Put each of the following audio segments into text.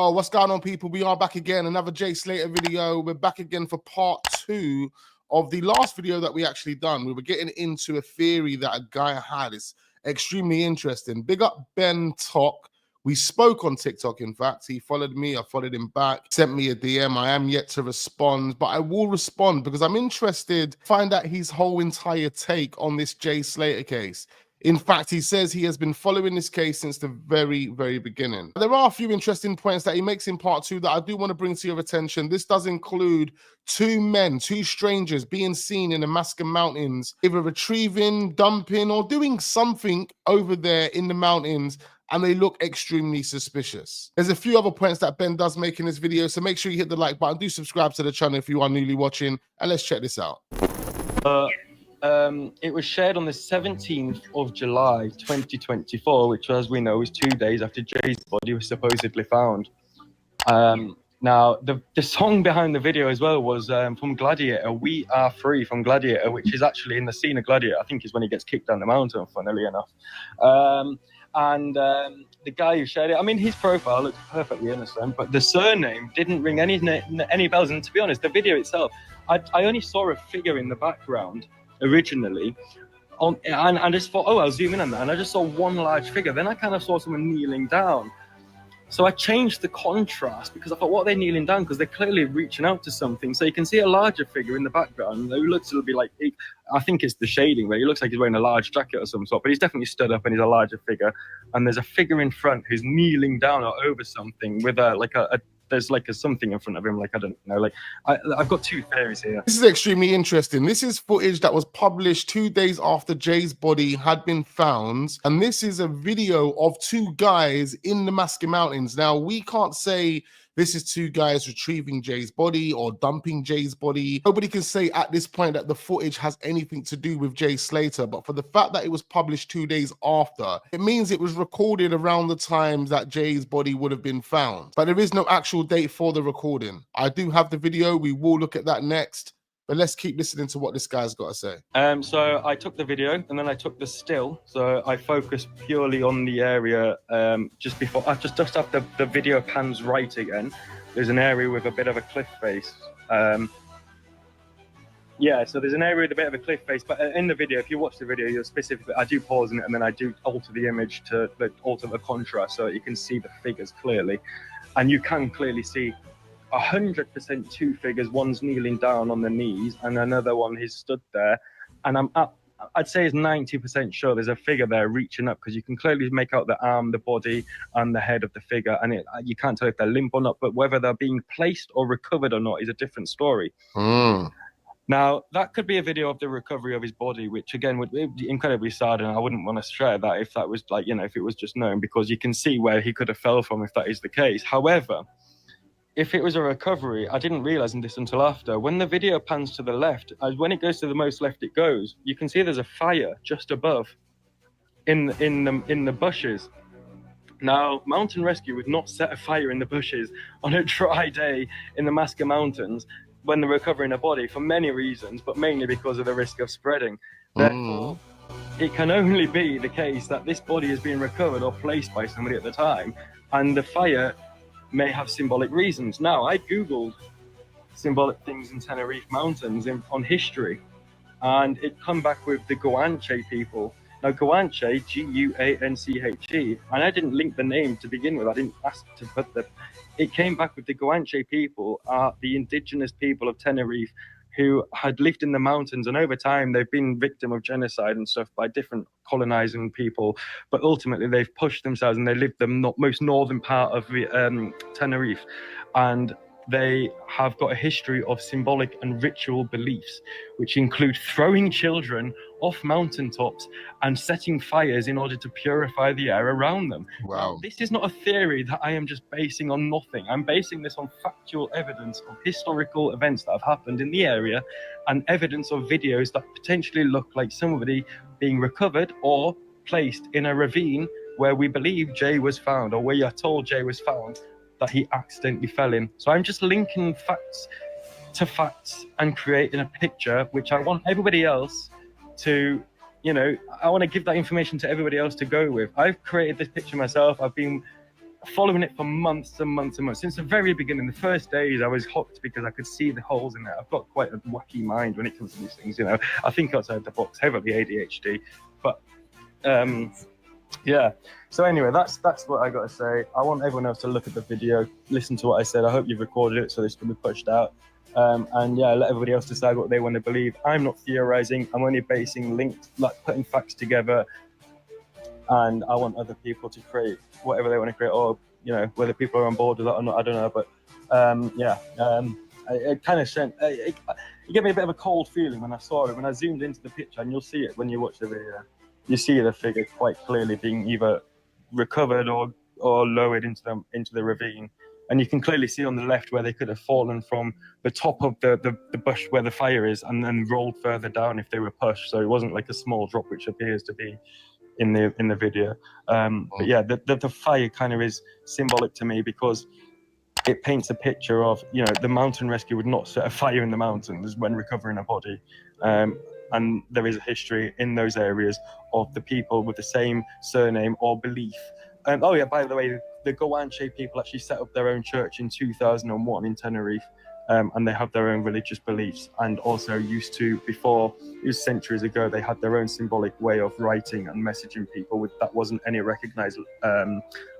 Oh, what's going on, people? We are back again. Another Jay Slater video. We're back again for part 2 of the last video that we actually done. We were getting into a theory that a guy had. It's extremely interesting. Big up Ben Talk. We spoke on TikTok, in fact. He followed me. I followed him back. Sent me a DM. I am yet to respond, but I will respond because I'm interested to find out his whole entire take on this Jay Slater case. In fact, he says he has been following this case since the very, very beginning. There are a few interesting points that he makes in part 2 that I do want to bring to your attention. This does include two strangers being seen in the Alaska mountains, either retrieving, dumping, or doing something over there in the mountains, and they look extremely suspicious. There's a few other points that Ben does make in this video, so make sure you hit the like button. Do subscribe to the channel if you are newly watching, and let's check this out. It was shared on the 17th of July 2024, which, as we know, is 2 days after Jay's body was supposedly found. Now, the song behind the video as well was from Gladiator, We Are Free from Gladiator, which is actually in the scene of Gladiator. I think is when he gets kicked down the mountain, funnily enough. The guy who shared it, I mean, his profile looked perfectly innocent, but the surname didn't ring any bells. And to be honest, the video itself, I only saw a figure in the background originally, and I just thought, oh, I'll zoom in on that, and I just saw one large figure. Then I kind of saw someone kneeling down, so I changed the contrast because I thought, what are they kneeling down? Because they're clearly reaching out to something. So you can see a larger figure in the background who looks to be like, I think it's the shading, but he looks like he's wearing a large jacket of some sort, but he's definitely stood up and he's a larger figure. And there's a figure in front who's kneeling down or over something with there's like a something in front of him, like, I don't know, like, I've got two theories here. This is extremely interesting. This is footage that was published 2 days after Jay's body had been found, and this is a video of two guys in the Alaska mountains. Now, we can't say this is two guys retrieving Jay's body or dumping Jay's body. Nobody can say at this point that the footage has anything to do with Jay Slater, but for the fact that it was published 2 days after, it means it was recorded around the time that Jay's body would have been found. But there is no actual date for the recording. I do have the video. We will look at that next. But let's keep listening to what this guy's got to say. So I took the video and then I took the still. So I focused purely on the area just before, just after the video pans right again. There's an area with a bit of a cliff face. Yeah, so there's an area with a bit of a cliff face, but in the video, if you watch the video, you'll specifically, I do pause in it and then I do alter the image to alter the contrast so that you can see the figures clearly. And you can clearly see 100% two figures. One's kneeling down on the knees and another one is stood there, and I'd say it's 90% sure there's a figure there reaching up, because you can clearly make out the arm, the body and the head of the figure, and you can't tell if they're limp or not, but whether they're being placed or recovered or not is a different story. Now, that could be a video of the recovery of his body, which again would be incredibly sad, and I wouldn't want to share that if that was, like, you know, if it was just known, because you can see where he could have fell from if that is the case. However, if it was a recovery, I didn't realize this until after. When the video pans to the left, when it goes to the most left it goes, you can see there's a fire just above in the bushes. Now, mountain rescue would not set a fire in the bushes on a dry day in the Alaska mountains when they're recovering a body, for many reasons, but mainly because of the risk of spreading. Therefore, it can only be the case that this body is being recovered or placed by somebody at the time, and the fire may have symbolic reasons. Now, I googled symbolic things in Tenerife mountains on history, and it come back with the Guanche people. Now, Guanche, Guanche, and I didn't link the name to begin with. I didn't ask to put it came back with the Guanche people are the indigenous people of Tenerife who had lived in the mountains, and over time they've been victim of genocide and stuff by different colonizing people, but ultimately they've pushed themselves and they lived the most northern part of Tenerife, and they have got a history of symbolic and ritual beliefs, which include throwing children off mountaintops and setting fires in order to purify the air around them. Wow. Now, this is not a theory that I am just basing on nothing. I'm basing this on factual evidence of historical events that have happened in the area, and evidence of videos that potentially look like somebody being recovered or placed in a ravine where we believe Jay was found, or where you're told Jay was found, that he accidentally fell in. So I'm just linking facts to facts and creating a picture which I want everybody else to, you know, I want to give that information to everybody else to go with. I've created this picture myself. I've been following it for months and months and months. Since the very beginning, the first days, I was hooked because I could see the holes in it. I've got quite a wacky mind when it comes to these things, you know. I think outside the box, heavily ADHD. But yeah. So anyway, that's what I got to say. I want everyone else to look at the video, listen to what I said. I hope you've recorded it so this can be pushed out. And yeah, let everybody else decide what they want to believe. I'm not theorizing. I'm only basing links, like putting facts together. And I want other people to create whatever they want to create, or, you know, whether people are on board with that or not, I don't know. But it kind of sent, it gave me a bit of a cold feeling when I saw it, when I zoomed into the picture, and you'll see it when you watch the video. You see the figure quite clearly being either recovered or lowered into the ravine. And you can clearly see on the left where they could have fallen from the top of the bush where the fire is, and then rolled further down if they were pushed. So it wasn't like a small drop, which appears to be in the video. But yeah, the fire kind of is symbolic to me, because it paints a picture of, you know, the mountain rescue would not set a fire in the mountains when recovering a body. And there is a history in those areas of the people with the same surname or belief. Oh yeah, by the way, the Guanche people actually set up their own church in 2001 in Tenerife. And they have their own religious beliefs, and also used to, before, it was centuries ago, they had their own symbolic way of writing and messaging people with that wasn't any recognized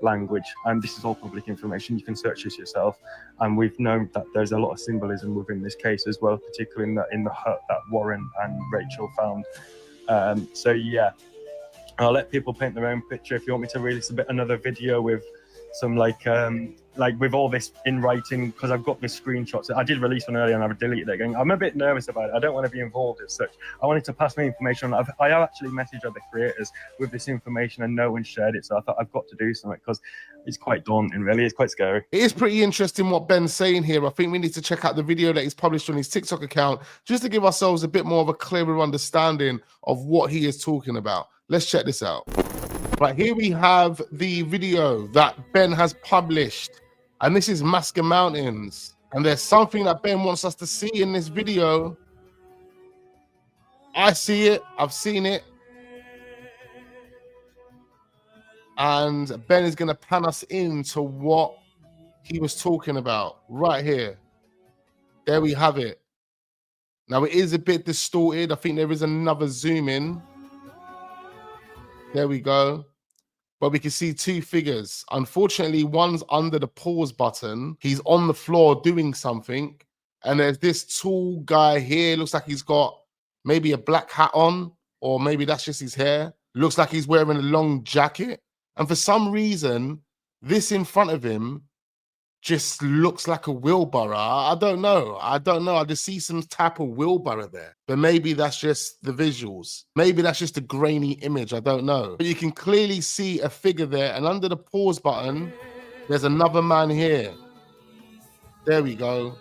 language. And this is all public information, you can search this yourself. And we've known that there's a lot of symbolism within this case as well, particularly in the hut that Warren and Rachel found. So yeah, I'll let people paint their own picture. If you want me to release another video with some like with all this in writing, because I've got the screenshots. I did release one earlier and I've deleted it again. I'm a bit nervous about it. I don't want to be involved as such. I wanted to pass my information on. I have actually messaged other creators with this information and no one shared it. So I thought I've got to do something, because it's quite daunting, really. It's quite scary. It is pretty interesting what Ben's saying here. I think we need to check out the video that he's published on his TikTok account, just to give ourselves a bit more of a clearer understanding of what he is talking about. Let's check this out. Right, here we have the video that Ben has published, and this is Masker Mountains. And there's something that Ben wants us to see in this video. I see it, I've seen it. And Ben is going to pan us into what he was talking about right here. There we have it. Now it is a bit distorted. I think there is another zoom in. There we go. But we can see two figures. Unfortunately, one's under the pause button. He's on the floor doing something. And there's this tall guy here. Looks like he's got maybe a black hat on, or maybe that's just his hair. Looks like he's wearing a long jacket. And for some reason, this in front of him just looks like a wheelbarrow. I don't know. I just see some type of wheelbarrow there. But maybe that's just the visuals. Maybe that's just a grainy image. I don't know. But you can clearly see a figure there. And under the pause button, there's another man here. There we go.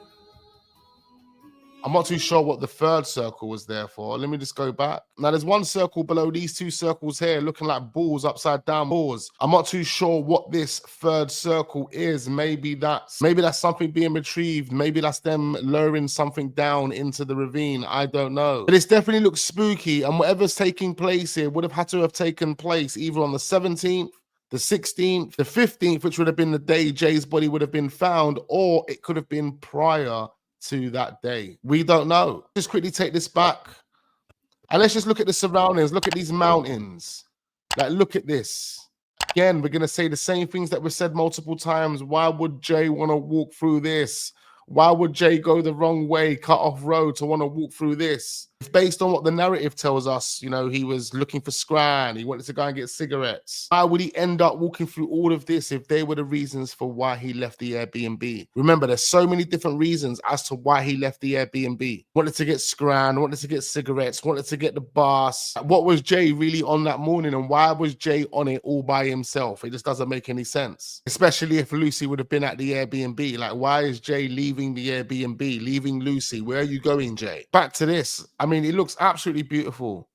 I'm not too sure what the third circle was there for. Let me just go back. Now, there's one circle below these two circles here looking like balls, upside down balls. I'm not too sure what this third circle is. Maybe that's something being retrieved. Maybe that's them lowering something down into the ravine. I don't know. But this definitely looks spooky, and whatever's taking place here would have had to have taken place either on the 17th, the 16th, the 15th, which would have been the day Jay's body would have been found, or it could have been prior to that day. We don't know. Just quickly take this back, and let's just look at the surroundings. Look at these mountains. Like, look at this. Again, we're going to say the same things that were said multiple times. Why would Jay want to walk through this? Why would Jay go the wrong way, cut off road to want to walk through this? It's based on what the narrative tells us. You know, he was looking for scran. He wanted to go and get cigarettes. Why would he end up walking through all of this if they were the reasons for why he left the Airbnb? Remember, there's so many different reasons as to why he left the Airbnb. Wanted to get scran, wanted to get cigarettes, wanted to get the bus. What was Jay really on that morning, and why was Jay on it all by himself? It just doesn't make any sense. Especially if Lucy would have been at the Airbnb. Like, why is Jay leaving the Airbnb, leaving Lucy? Where are you going, Jay? Back to this. I mean, it looks absolutely beautiful,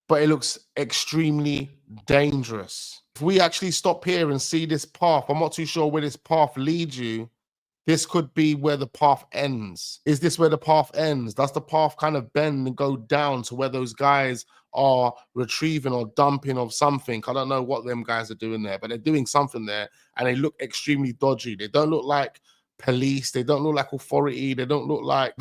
but it looks extremely dangerous. If we actually stop here and see this path, I'm not too sure where this path leads you. this could be where the path ends. Is this where the path ends? Does the path kind of bend and go down to where those guys are retrieving or dumping of something? I don't know what them guys are doing there, but they're doing something there, and they look extremely dodgy. They don't look like police, they don't look like authority, they don't look like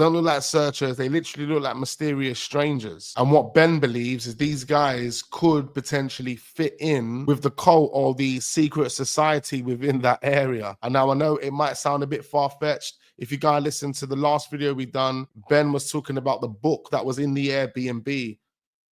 searchers. They literally look like mysterious strangers. And what Ben believes is these guys could potentially fit in with the cult or the secret society within that area. And now I know it might sound a bit far-fetched. If you guys listen to the last video we done, Ben was talking about the book that was in the Airbnb,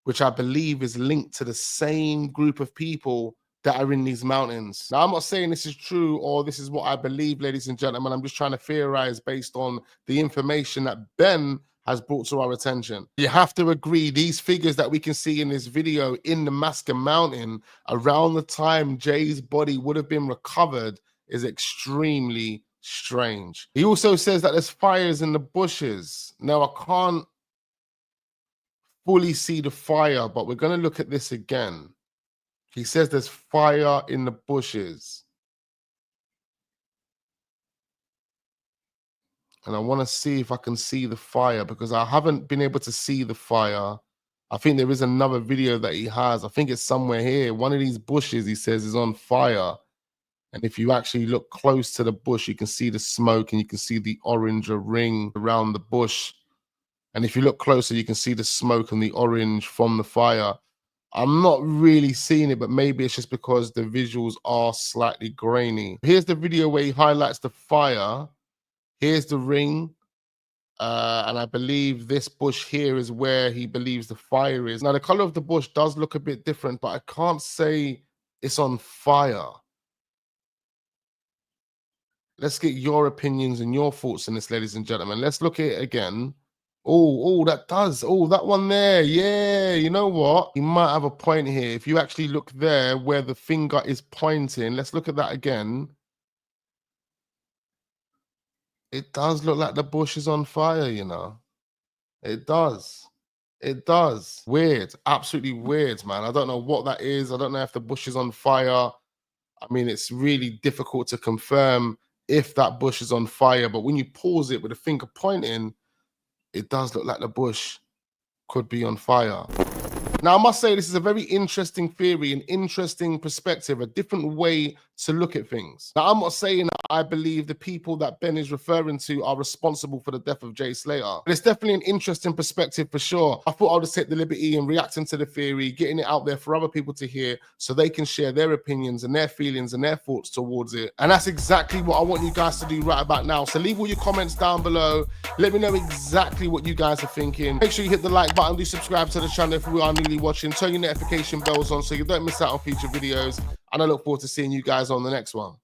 which I believe is linked to the same group of people that are in these mountains. Now, I'm not saying this is true or this is what I believe, ladies and gentlemen. I'm just trying to theorize based on the information that Ben has brought to our attention. You have to agree, these figures that we can see in this video in the Masker Mountain around the time Jay's body would have been recovered is extremely strange. He also says that there's fires in the bushes. Now, I can't fully see the fire, but we're going to look at this again. He says there's fire in the bushes. And I want to see if I can see the fire, because I haven't been able to see the fire. I think there is another video that he has. I think it's somewhere here. One of these bushes, he says, is on fire. And if you actually look close to the bush, you can see the smoke and you can see the orange ring around the bush. And if you look closer, you can see the smoke and the orange from the fire. I'm not really seeing it, but maybe it's just because the visuals are slightly grainy. Here's the video where he highlights the fire. Here's the ring. And I believe this bush here is where he believes the fire is. Now, the color of the bush does look a bit different, but I can't say it's on fire. Let's get your opinions and your thoughts on this, ladies and gentlemen. Let's look at it again. Oh, that does. Oh, that one there. Yeah, you know what? You might have a point here. If you actually look there where the finger is pointing, let's look at that again. It does look like the bush is on fire, you know. It does. It does. Weird. Absolutely weird, man. I don't know what that is. I don't know if the bush is on fire. I mean, it's really difficult to confirm if that bush is on fire. But when you pause it with the finger pointing, it does look like the bush could be on fire. Now, I must say this is a very interesting theory, an interesting perspective, a different way to look at things. Now, I'm not saying that I believe the people that Ben is referring to are responsible for the death of Jay Slater. But it's definitely an interesting perspective for sure. I thought I'll just take the liberty and reacting to the theory, getting it out there for other people to hear so they can share their opinions and their feelings and their thoughts towards it. And that's exactly what I want you guys to do right about now. So leave all your comments down below. Let me know exactly what you guys are thinking. Make sure you hit the like button, do subscribe to the channel if we are newly watching, turn your notification bells on so you don't miss out on future videos, and I look forward to seeing you guys on the next one.